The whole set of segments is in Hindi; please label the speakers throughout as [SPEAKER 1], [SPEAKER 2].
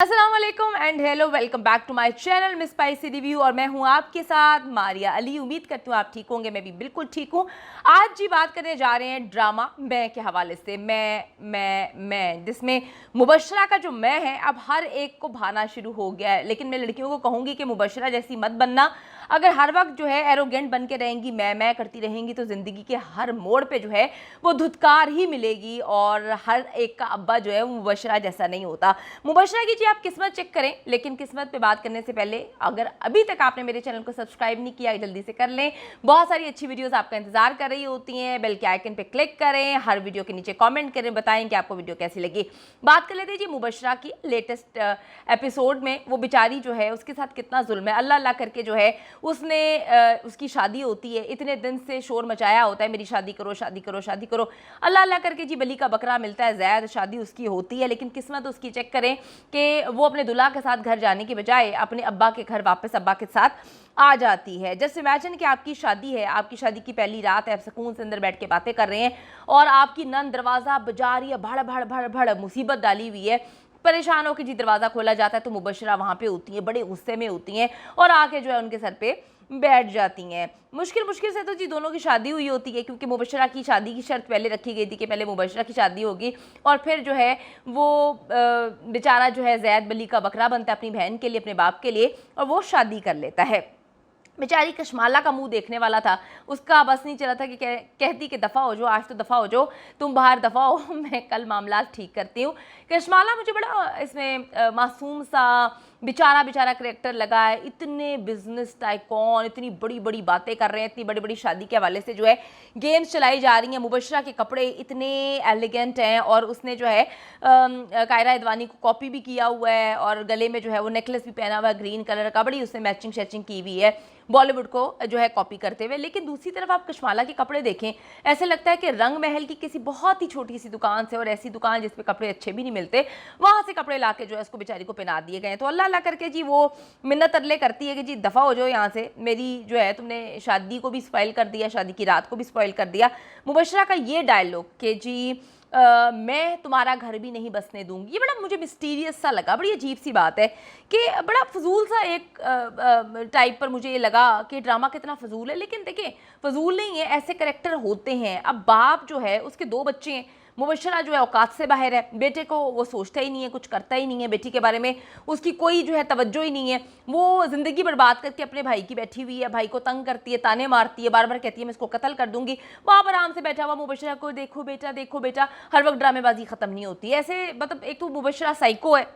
[SPEAKER 1] अस्सलाम वालेकुम and hello, welcome back to my channel Miss Spicy Review. और मैं हूं आपके साथ मारिया अली। उम्मीद करती हूँ आप ठीक होंगे, मैं भी बिल्कुल ठीक हूँ। आज जी बात करने जा रहे हैं ड्रामा मैं के हवाले से। मैं जिसमें मुबशरा का जो मैं है अब हर एक को भाना शुरू हो गया है। लेकिन मैं लड़कियों को कहूँगी कि मुबशरा जैसी मत बनना। अगर हर वक्त जो है एरोगेंट बन के रहेंगी, मैं करती रहेंगी, तो ज़िंदगी के हर मोड़ पे जो है वो धुतकार ही मिलेगी। और हर एक का अब्बा जो है वो मुबशरा जैसा नहीं होता। मुबशरा की आप किस्मत चेक करें, लेकिन किस्मत पे बात करने से पहले अगर अभी तक आपने मेरे चैनल को सब्सक्राइब नहीं किया जल्दी से कर लें। बहुत सारी अच्छी वीडियोस आपका इंतजार कर रही होती हैं। बेल के आइकन पे क्लिक करें, हर वीडियो के नीचे कमेंट करें, बताएं कि आपको वीडियो कैसी लगी। बात कर लेते हैं जी मुबशरा की लेटेस्ट एपिसोड में। वो बेचारी जो है उसके साथ कितना जुल्म है। अल्लाह अल्लाह करके जो है उसने उसकी शादी होती है, इतने दिन से शोर मचाया होता है मेरी शादी करो शादी करो शादी करो। अल्लाह अल्लाह करके जी बली का बकरा मिलता है, ज़ैद शादी उसकी होती है। लेकिन किस्मत उसकी चेक करें कि वो अपने दुल्हा के साथ घर जाने के बजाय अपने अब्बा के घर वापस अब्बा के साथ आ जाती है। जस्ट इमेजिन कि आपकी शादी है, आपकी शादी की पहली रात है, आप सुकून से अंदर बैठ के बातें कर रहे हैं और आपकी नंद दरवाज़ा बजा रही है, भड़ भड़ भड़ भड़ मुसीबत डाली हुई है। परेशान हो कि जी दरवाज़ा खोला जाता है तो मुबशरा वहाँ पे होती है, बड़े गुस्से में होती हैं और आके जो है उनके सर पे बैठ जाती हैं। मुश्किल से तो जी दोनों की शादी हुई होती है, क्योंकि मुबशरा की शादी की शर्त पहले रखी गई थी कि पहले मुबशरा की शादी होगी और फिर जो है वो बेचारा जो है ज़ैद बली का बकरा बनता है अपनी बहन के लिए, अपने बाप के लिए, और वो शादी कर लेता है। बेचारी कशमाला का मुंह देखने वाला था, उसका बस नहीं चला था कि कहती कि दफ़ा हो जाओ, आज तो दफ़ा हो जाओ, तुम बाहर दफ़ा हो, मैं कल मामला ठीक करती हूँ। कशमाला मुझे बड़ा इसमें मासूम सा बेचारा करेक्टर लगा है। इतने बिजनेस टाइकॉन इतनी बड़ी बड़ी बातें कर रहे हैं, इतनी बड़ी बड़ी शादी के हवाले से जो है गेम्स चलाई जा रही हैं। मुबशरा के कपड़े इतने एलिगेंट हैं और उसने जो है कायरा अदवानी को कॉपी भी किया हुआ है और गले में जो है वो नेकलेस भी पहना हुआ है ग्रीन कलर का, बड़ी उसने मैचिंग शैचिंग की हुई है बॉलीवुड को जो है कॉपी करते हुए। लेकिन दूसरी तरफ आप कशमाला के कपड़े देखें, ऐसे लगता है कि रंग महल की किसी बहुत ही छोटी सी दुकान से, और ऐसी दुकान जिसपे कपड़े अच्छे भी नहीं मिलते, वहां से कपड़े लाके जो है उसको बेचारी को पहना दिए गए। तो अल्लाह अल्लाह करके जी वो मिन्नत तरले करती है कि जी दफ़ा हो जाओ यहाँ से, मेरी जो है तुमने शादी को भी स्पॉइल कर दिया, शादी की रात को भी स्पॉइल कर दिया। मुबशरा का ये डायलॉग कि जी मैं तुम्हारा घर भी नहीं बसने दूंगी, ये बड़ा मुझे मिस्टीरियस सा लगा। बड़ी अजीब सी बात है कि बड़ा फजूल सा एक टाइप पर मुझे ये लगा कि ड्रामा कितना फजूल है। लेकिन देखिए फजूल नहीं है, ऐसे करेक्टर होते हैं। अब बाप जो है उसके दो बच्चे हैं, मुबशरा जो है औकात से बाहर है, बेटे को वो सोचता ही नहीं है, कुछ करता ही नहीं है, बेटी के बारे में उसकी कोई जो है तवज्जो ही नहीं है। वो ज़िंदगी बर्बाद करके अपने भाई की बैठी हुई है, भाई को तंग करती है, ताने मारती है, बार बार कहती है मैं इसको कत्ल कर दूंगी। वहाँ पर आराम से बैठा हुआ मुबशरा को देखो बेटा, हर वक्त ड्रामेबाजी ख़त्म नहीं होती है। ऐसे मतलब एक तो मुबशरा साइको है,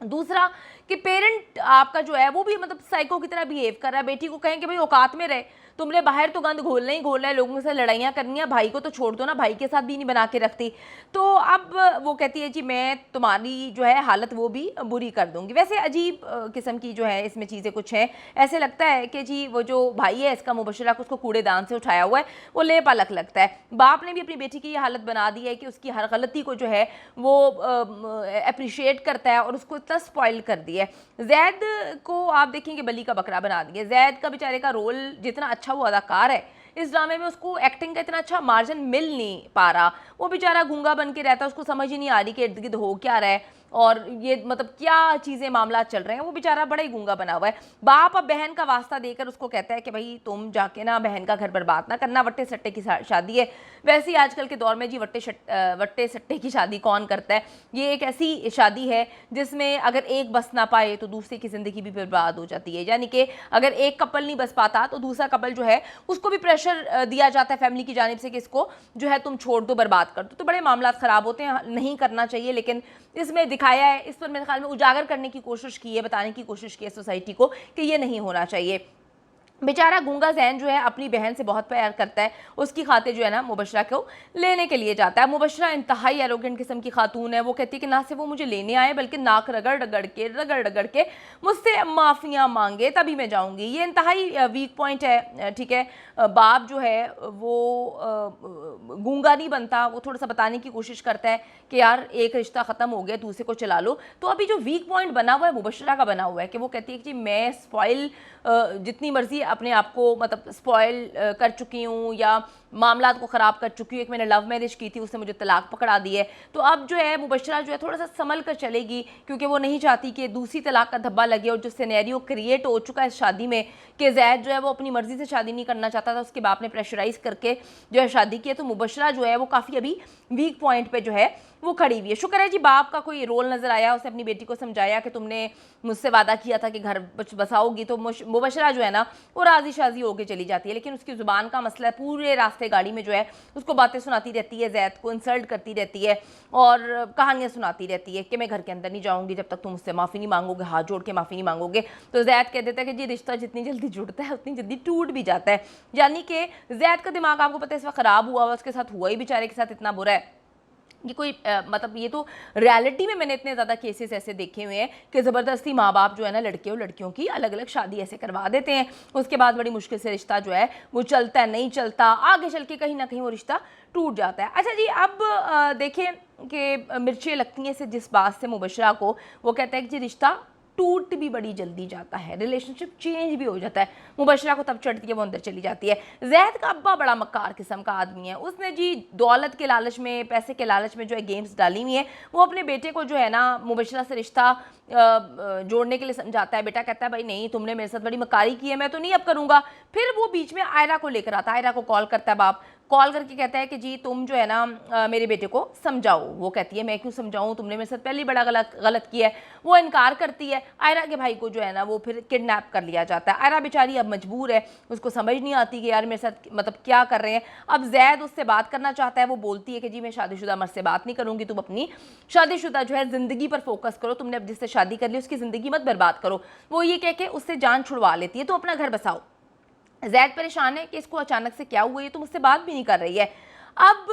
[SPEAKER 1] दूसरा कि पेरेंट आपका जो है वो भी मतलब साइको की तरह बिहेव कर रहा है। बेटी को कहें कि भाई औकात में रहे, तुमने बाहर तो गंद घोलना ही घोलना है, लोगों से लड़ाइयाँ करनी है, भाई को तो छोड़ दो ना, भाई के साथ भी नहीं बना के रखती। तो अब वो कहती है जी मैं तुम्हारी जो है हालत वो भी बुरी कर दूंगी। वैसे अजीब किस्म की जो है इसमें चीज़ें कुछ हैं। ऐसे लगता है कि जी वो जो भाई है इसका मुबशरा को उसको कूड़ेदान से उठाया हुआ है, वो लेप अलग लगता है। बाप ने भी अपनी बेटी की ये हालत बना दी है कि उसकी हर गलती को जो है वो अप्रिशिएट करता है और उसको इतना स्पॉइल कर दिया है। ज़ैद को आप देखेंगे बली का बकरा बना दिया। ज़ैद का बेचारे का रोल जितना अच्छा वो अदाकार है, इस ड्रामे में उसको एक्टिंग का इतना अच्छा मार्जिन मिल नहीं पा रहा। वो बेचारा गूंगा बन के रहता है, उसको समझ ही नहीं आ रही कि इर्द गिर्द हो क्या रहा है और ये मतलब क्या चीज़ें मामला चल रहे हैं। वो बेचारा बड़ा ही गूंगा बना हुआ है। बाप अब बहन का वास्ता देकर उसको कहता है कि भाई तुम जाके ना बहन का घर बर्बाद ना करना, वट्टे सट्टे की शादी है। वैसे ही आजकल के दौर में जी वट्टे सट्टे की शादी कौन करता है। ये एक ऐसी शादी है जिसमें अगर एक बस ना पाए तो दूसरे की ज़िंदगी भी बर्बाद हो जाती है। यानी कि अगर एक कपल नहीं बस पाता तो दूसरा कपल जो है उसको भी प्रेशर दिया जाता है फैमिली की जानिब से कि इसको जो है तुम छोड़ दो, बर्बाद कर दो। तो बड़े मामला ख़राब होते हैं, नहीं करना चाहिए। लेकिन इसमें दिखाया है, इस पर मेरे ख्याल में उजागर करने की कोशिश की है, बताने की कोशिश की है सोसाइटी को कि ये नहीं होना चाहिए। बेचारा गूंगा जैन जो है अपनी बहन से बहुत प्यार करता है, उसकी खातिर जो है ना मुबशरा को लेने के लिए जाता है। मुबशरा इंतहाई एरोगेंट किस्म की खातून है। वो कहती है कि ना सिर्फ वो मुझे लेने आए बल्कि नाक रगड़ के मुझसे माफ़ियाँ मांगे तभी मैं जाऊँगी। ये इंतहाई वीक पॉइंट है। ठीक है, बाप जो है वो गूंगा नहीं बनता, वो थोड़ा सा बताने की कोशिश करता है कि यार एक रिश्ता ख़त्म हो गया, दूसरे को चला लो। तो अभी जो वीक पॉइंट बना हुआ है मुबशरा का बना हुआ है कि वो कहती है कि जी मैं स्पॉइल जितनी मर्जी अपने आप को मतलब स्पॉइल कर चुकी हूँ या मामला को ख़राब कर चुकी हूँ। एक मैंने लव मैरिज की थी, उसने मुझे तलाक पकड़ा दी है। तो अब जो है मुबशरा जो है थोड़ा सा संभल कर चलेगी, क्योंकि वो नहीं चाहती कि दूसरी तलाक का धब्बा लगे। और जो सिनेरियो क्रिएट हो चुका है इस शादी में कि ज़ैद जो है वो अपनी मर्ज़ी से शादी नहीं करना चाहता था, उसके बाप ने प्रेशराइज़ करके जो है शादी की है। तो मुबशरा जो है वो काफ़ी अभी वीक पॉइंट पर जो है वो खड़ी हुई है। शुक्र है जी बाप का कोई रोल नज़र आया, उसने अपनी बेटी को समझाया कि तुमने मुझसे वादा किया था कि घर बसाओगी। तो मुबशरा जो है ना वो राजी शाजी होकर चली जाती है, लेकिन उसकी ज़ुबान का मसला है। पूरे रास्ते गाड़ी में जो है उसको बातें सुनाती रहती है, ज़ैद को इंसल्ट करती रहती है और कहानियाँ सुनाती रहती है कि मैं घर के अंदर नहीं जाऊँगी जब तक तुम मुझसे माफ़ी नहीं मांगोगे, हाथ जोड़ के माफ़ी नहीं मांगोगे। तो ज़ैद कह देता है कि जी रिश्ता जितनी जल्दी जुड़ता है उतनी जल्दी टूट भी जाता है। यानी कि ज़ैद का दिमाग आपको पता है इस वक्त ख़राब हुआ, उसके साथ हुआ ही बेचारे के साथ इतना बुरा है। ये कोई मतलब ये तो रियलिटी में मैंने इतने ज़्यादा केसेस ऐसे देखे हुए हैं कि ज़बरदस्ती माँ बाप जो है ना लड़के और लड़कियों की अलग अलग शादी ऐसे करवा देते हैं। उसके बाद बड़ी मुश्किल से रिश्ता जो है वो चलता है, नहीं चलता, आगे चल के कहीं ना कहीं वो रिश्ता टूट जाता है। अच्छा जी, अब देखें कि मिर्चें लगती हैं से जिस बात से मुबशरा को वो कहता है कि जी रिश्ता टूट भी बड़ी जल्दी जाता है, रिलेशनशिप चेंज भी हो जाता है। मुबशरा को तब चढ़ती है, वो अंदर चली जाती है। ज़ैद का अब्बा बड़ा मक्कार किस्म का आदमी है, उसने जी दौलत के लालच में, पैसे के लालच में जो है गेम्स डाली हुई है। वो अपने बेटे को जो है ना मुबशरा से रिश्ता जोड़ने के लिए समझाता है। बेटा कहता है भाई नहीं, तुमने मेरे साथ बड़ी मक्कारी की है, मैं तो नहीं अब करूँगा। फिर वो बीच में आयरा को लेकर आता है, आयरा को कॉल करता है बाप, कॉल करके कहता है कि जी तुम जो है ना मेरे बेटे को समझाओ। वो कहती है मैं क्यों समझाऊं, तुमने मेरे साथ पहले बड़ा गलत किया है। वो इनकार करती है। आयरा के भाई को जो है ना वो फिर किडनैप कर लिया जाता है। आयरा बेचारी अब मजबूर है, उसको समझ नहीं आती कि यार मेरे साथ मतलब क्या कर रहे हैं। अब ज़ैद उससे बात करना चाहता है, वो बोलती है कि जी मैं शादीशुदा मर्द से बात नहीं करूँगी, तुम अपनी शादीशुदा जो है ज़िंदगी पर फोकस करो, तुमने अब जिससे शादी कर ली उसकी ज़िंदगी मत बर्बाद करो। वो ये कह के उससे जान छुड़वा लेती है, तो अपना घर बसाओ। ज़ैद परेशान है कि इसको अचानक से क्या हुआ, ये तो मुझसे बात भी नहीं कर रही है। अब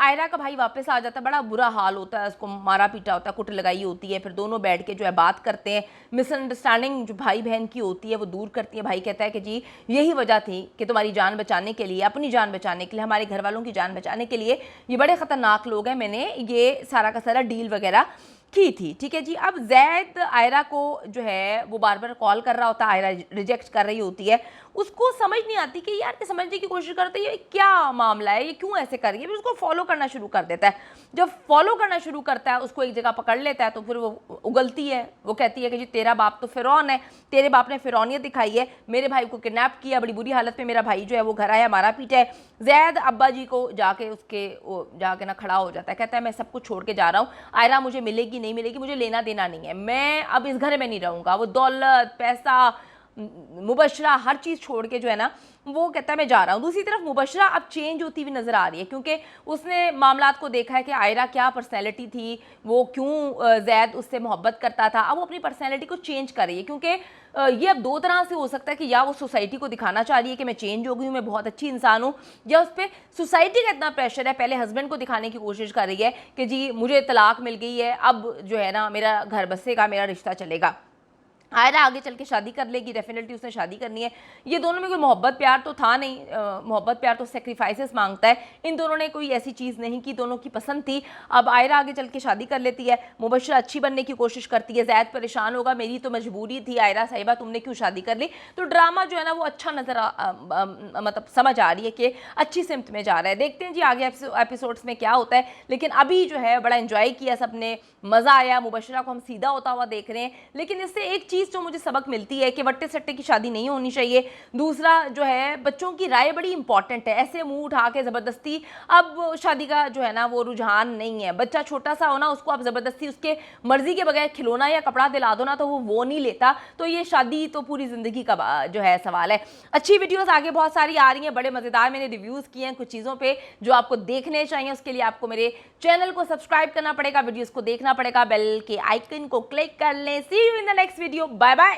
[SPEAKER 1] आयरा का भाई वापस आ जाता है, बड़ा बुरा हाल होता है, उसको मारा पीटा होता है, कुट लगाई होती है। फिर दोनों बैठ के जो है बात करते हैं, मिसअंडरस्टैंडिंग जो भाई बहन की होती है वो दूर करती है। भाई कहता है कि जी यही वजह थी कि तुम्हारी जान बचाने के लिए, अपनी जान बचाने के लिए, हमारे घर वालों की जान बचाने के लिए, ये बड़े ख़तरनाक लोग हैं, मैंने ये सारा का सारा डील वगैरह की थी। ठीक है जी। अब ज़ैद आयरा को जो है वो बार बार कॉल कर रहा होता है, आयरा रिजेक्ट कर रही होती है। उसको समझ नहीं आती कि यार ये समझने की कोशिश करते हैं ये क्या मामला है, ये क्यों ऐसे कर रही है। फिर उसको फॉलो करना शुरू कर देता है। जब फॉलो करना शुरू करता है, उसको एक जगह पकड़ लेता है, तो फिर वो उगलती है। वो कहती है कि जी तेरा बाप तो फिरौन है, तेरे बाप ने फिरौनियत दिखाई है, मेरे भाई को किडनैप किया, बड़ी बुरी हालत में मेरा भाई जो है वो घर आया, मारा पीटा है। ज़ैद अब्बा जी को जाके उसके जाके ना खड़ा हो जाता है, कहता है मैं सब कुछ छोड़ के जा रहा हूँ, आयरा मुझे मिलेगी नहीं मिलेगी मुझे लेना देना नहीं है, मैं अब इस घर में नहीं रहूँगा। वो दौलत, पैसा, मुबशरा हर चीज़ छोड़ के जो है ना वो कहता है मैं जा रहा हूँ। दूसरी तरफ मुबशरा अब चेंज होती हुई नज़र आ रही है, क्योंकि उसने मामलात को देखा है कि आयरा क्या पर्सनैलिटी थी, वो क्यों ज़ैद उससे मोहब्बत करता था। अब वो अपनी पर्सनैलिटी को चेंज कर रही है, क्योंकि ये अब दो तरह से हो सकता है कि या वो सोसाइटी को दिखाना चाह रही है कि मैं चेंज हो गई हूँ, मैं बहुत अच्छी इंसान हूँ, या उस पर सोसाइटी का इतना प्रेशर है। पहले हस्बैंड को दिखाने की कोशिश कर रही है कि जी मुझे तलाक मिल गई है, अब जो है ना मेरा घर बसेगा, मेरा रिश्ता चलेगा। आयरा आगे चल के शादी कर लेगी, डेफिनेटली उसने शादी करनी है। ये दोनों में कोई मोहब्बत प्यार तो था नहीं, मोहब्बत प्यार तो सेक्रीफाइसेस मांगता है। इन दोनों ने कोई ऐसी चीज़ नहीं की, दोनों की पसंद थी। अब आयरा आगे चल के शादी कर लेती है, मुबशरा अच्छी बनने की कोशिश करती है। ज़ैद परेशान होगा, मेरी तो मजबूरी थी आयरा साहिबा, तुमने क्यों शादी कर ली। तो ड्रामा जो है ना वो अच्छा नज़र मतलब समझ आ रही है कि अच्छी सिमत में जा रहा है। देखते हैं जी आगे एपिसोड्स में क्या होता है, लेकिन अभी जो है बड़ा इंजॉय किया सबने, मज़ा आया। मुबशरा को हम सीधा होता हुआ देख रहे हैं, लेकिन इससे एक चीज़ जो मुझे सबक मिलती है कि वट्टे सट्टे की शादी नहीं होनी चाहिए। दूसरा जो है बच्चों की राय बड़ी इंपॉर्टेंट है, ऐसे मुंह उठा के ज़बरदस्ती अब शादी का जो है ना वो रुझान नहीं है। बच्चा छोटा सा हो ना, उसको आप ज़बरदस्ती उसके मर्जी के बगैर खिलौना या कपड़ा दिला दो ना तो वो नहीं लेता। तो ये शादी तो पूरी ज़िंदगी का जो है सवाल है। अच्छी वीडियोज़ आगे बहुत सारी आ रही हैं, बड़े मज़ेदार मैंने रिव्यूज़ किए हैं कुछ चीज़ों पर जो आपको देखने चाहिए। उसके लिए आपको मेरे चैनल को सब्सक्राइब करना पड़ेगा, वीडियोज़ को देखना पड़ेगा, बेल के आइकन को क्लिक कर लें। See you in the next video, bye bye.